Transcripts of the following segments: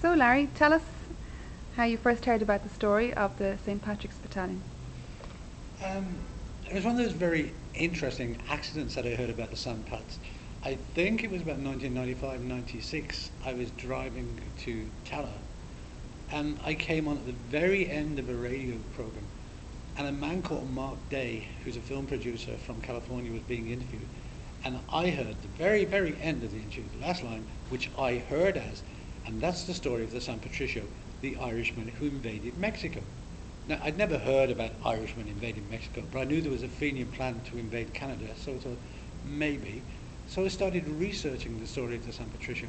So Larry, tell us how you first heard about the story of the St. Patrick's Battalion. Um, it was one of those very interesting accidents that I heard about the San Pats. I think it was about 1995, 96. I was driving to Tallaght, and I came on at the very end of a radio program, and a man called Mark Day, who's a film producer from California, was being interviewed. And I heard the very, very end of the interview, the last line, which I heard as, and that's the story of the San Patricio, the Irishman who invaded Mexico. Now, I'd never heard about Irishmen invading Mexico, but I knew there was a Fenian plan to invade Canada, so I thought, maybe. So I started researching the story of the San Patricio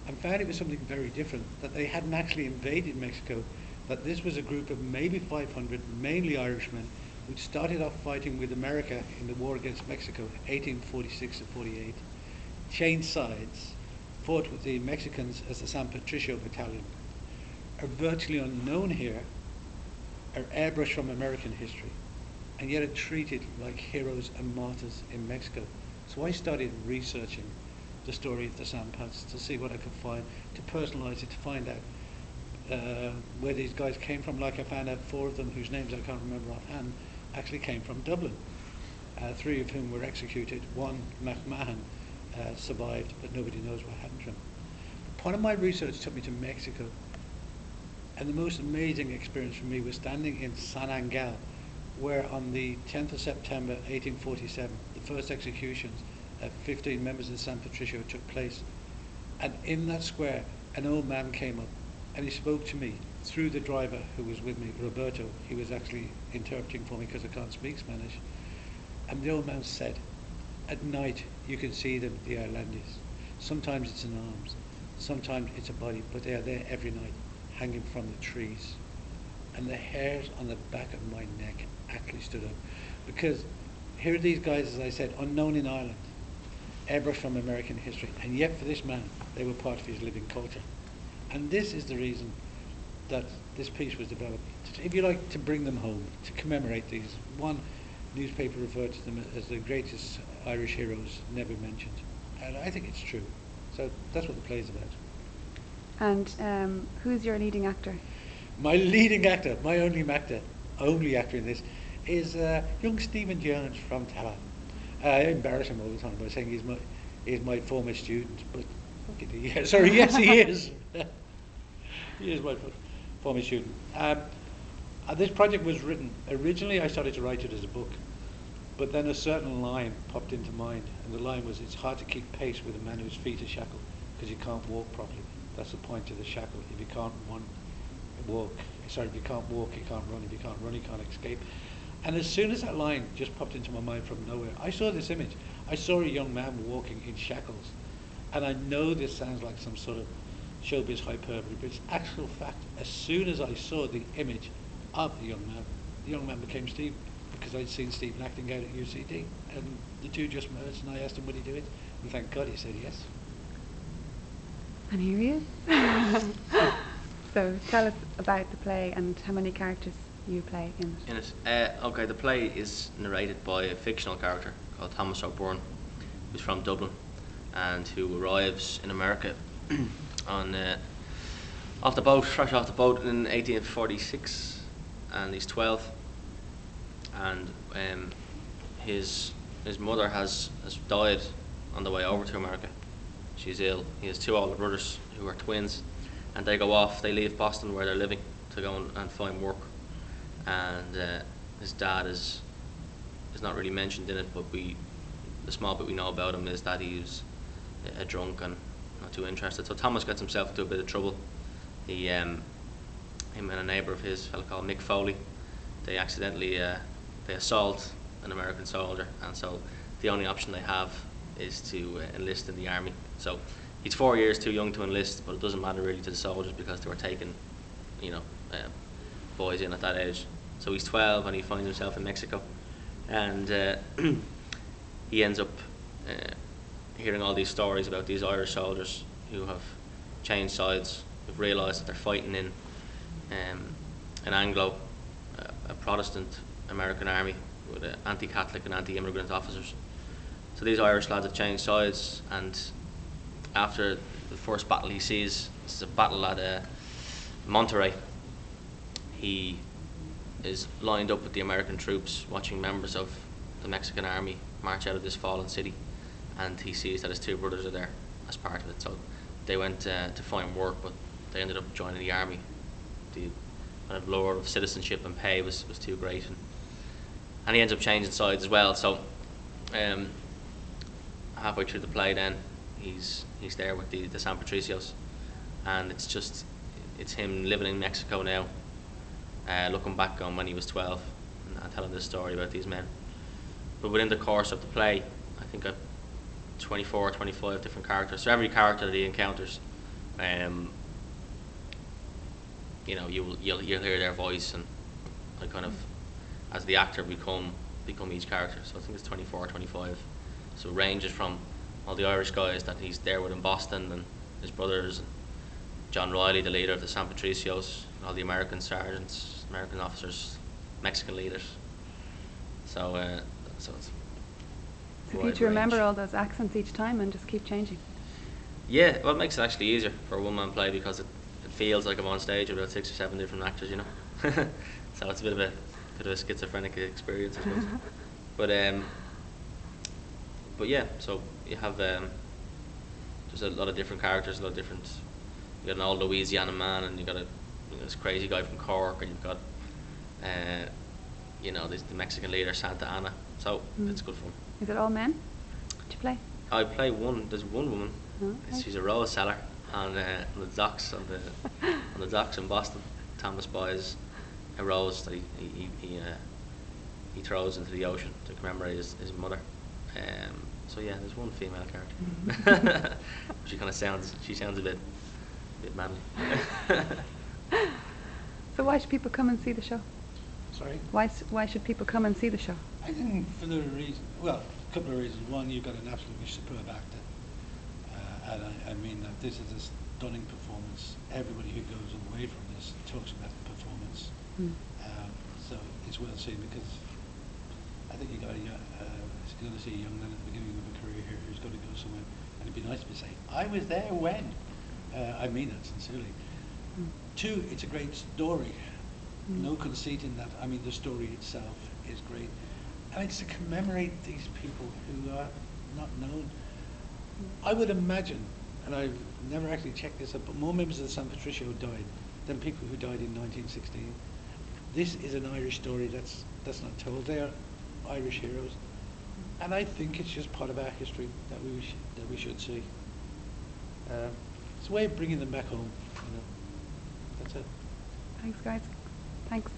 and found it was something very different, that they hadn't actually invaded Mexico, that this was a group of maybe 500, mainly Irishmen, who'd started off fighting with America in the war against Mexico, 1846 to 48, changed sides, fought with the Mexicans as the San Patricios Battalion, are virtually unknown here, are airbrushed from American history, and yet are treated like heroes and martyrs in Mexico. So I started researching the story of the San Pats to see what I could find, to personalize it, to find out where these guys came from. Like I found out 4 of them, whose names I can't remember offhand, actually came from Dublin. 3 of whom were executed. 1, McMahon, survived, but nobody knows what happened to him. Part of my research took me to Mexico, and the most amazing experience for me was standing in San Angel, where on the 10th of September 1847, the first executions of 15 members of San Patricio took place. And in that square, an old man came up and he spoke to me through the driver who was with me, Roberto. He was actually interpreting for me because I can't speak Spanish. And the old man said, at night you can see them, the Irlandese. Sometimes it's in arms, sometimes it's a body, but they are there every night, hanging from the trees. And the hairs on the back of my neck actually stood up, because here are these guys, as I said, unknown in Ireland, airbrushed from American history, and yet for this man they were part of his living culture. And this is the reason that this piece was developed, if you like, to bring them home, to commemorate these. One newspaper referred to them as the greatest Irish heroes never mentioned, and I think it's true. So that's what the play is about. And who's your leading actor? My leading actor, my only actor in this, is young Stephen Jones from Tallaght. I embarrass him all the time by saying he's my former student, but fuck it, yes, he is. He is my former student. This project was written, originally I started to write it as a book, but then a certain line popped into mind, and the line was, it's hard to keep pace with a man whose feet are shackled, because you can't walk properly. That's the point of the shackle. If you can't if you can't walk, you can't run. If you can't run, you can't escape. And as soon as that line just popped into my mind from nowhere, I saw this image. I saw a young man walking in shackles. And I know this sounds like some sort of showbiz hyperbole, but it's actual fact. As soon as I saw the image of the young man became Steve, because I'd seen Stephen acting out at UCD. And the two just merged, and I asked him would he do it. And thank God he said yes. And here he is. So tell us about the play and how many characters you play in it. Okay, the play is narrated by a fictional character called Tomas OByrne, who's from Dublin and who arrives in America on fresh off the boat in 1846, and he's 12, and his mother has died on the way over to America. She's ill. He has 2 older brothers who are twins, and they go off, they leave Boston where they're living to go and find work. And his dad is not really mentioned in it, but the small bit we know about him is that he's a drunk and not too interested. So Thomas gets himself into a bit of trouble. Him and a neighbour of his, a fellow called Mick Foley, they accidentally they assault an American soldier, and so the only option they have is to enlist in the army. So he's 4 years too young to enlist, but it doesn't matter really to the soldiers because they were taking, boys in at that age. So he's 12 and he finds himself in Mexico, and he ends up hearing all these stories about these Irish soldiers who have changed sides, who've realised that they're fighting in an Anglo, a Protestant American army with anti-Catholic and anti-immigrant officers. So these Irish lads have changed sides, and after the first battle he sees, this is a battle at Monterey. He is lined up with the American troops, watching members of the Mexican army march out of this fallen city, and he sees that his two brothers are there as part of it. So they went to find work, but they ended up joining the army. The kind of lure of citizenship and pay was too great, and he ends up changing sides as well. So halfway through the play, then he's there with the San Patricios, and it's him living in Mexico now, looking back on when he was 12 and telling this story about these men. But within the course of the play, I think I've 24 or 25 different characters. So every character that he encounters, you'll hear their voice, and I kind of, as the actor, become each character. So I think it's 24 or 25. So it ranges from all the Irish guys that he's there with in Boston, and his brothers, and John Riley, the leader of the San Patricios, and all the American sergeants, American officers, Mexican leaders. So it's So if you to remember all those accents each time and just keep changing. Yeah, well, it makes it actually easier for a one-man play, because it feels like I'm on stage with about 6 or 7 different actors, you know. So it's a bit of a schizophrenic experience, I suppose. But yeah, so you have there's a lot of different characters, a lot of different. You got an old Louisiana man, and you got this crazy guy from Cork, and you've got the Mexican leader Santa Anna. So it's good fun. Is it all men? Do you play? I play one. There's one woman. Oh, okay. She's a rose seller on the docks on the docks in Boston. Thomas buys a rose that he throws into the ocean to commemorate his mother. So yeah, there's one female character. She sounds a bit manly. So why should people come and see the show? Sorry? Why should people come and see the show? I think for the reason, well, a couple of reasons. One, you've got an absolutely superb actor. And I mean that this is a stunning performance. Everybody who goes away from this talks about the performance. So it's well seen, because I think you're going to see a young man at the beginning of a career here who's going to go somewhere, and it'd be nice to say, I was there when. I mean that sincerely. Two, it's a great story. No conceit in that. I mean, the story itself is great. And it's to commemorate these people who are not known. I would imagine, and I've never actually checked this up, but more members of the San Patricio died than people who died in 1916. This is an Irish story that's not told. They are Irish heroes. And I think it's just part of our history that we should see. It's a way of bringing them back home. That's it. Thanks, guys. Thanks.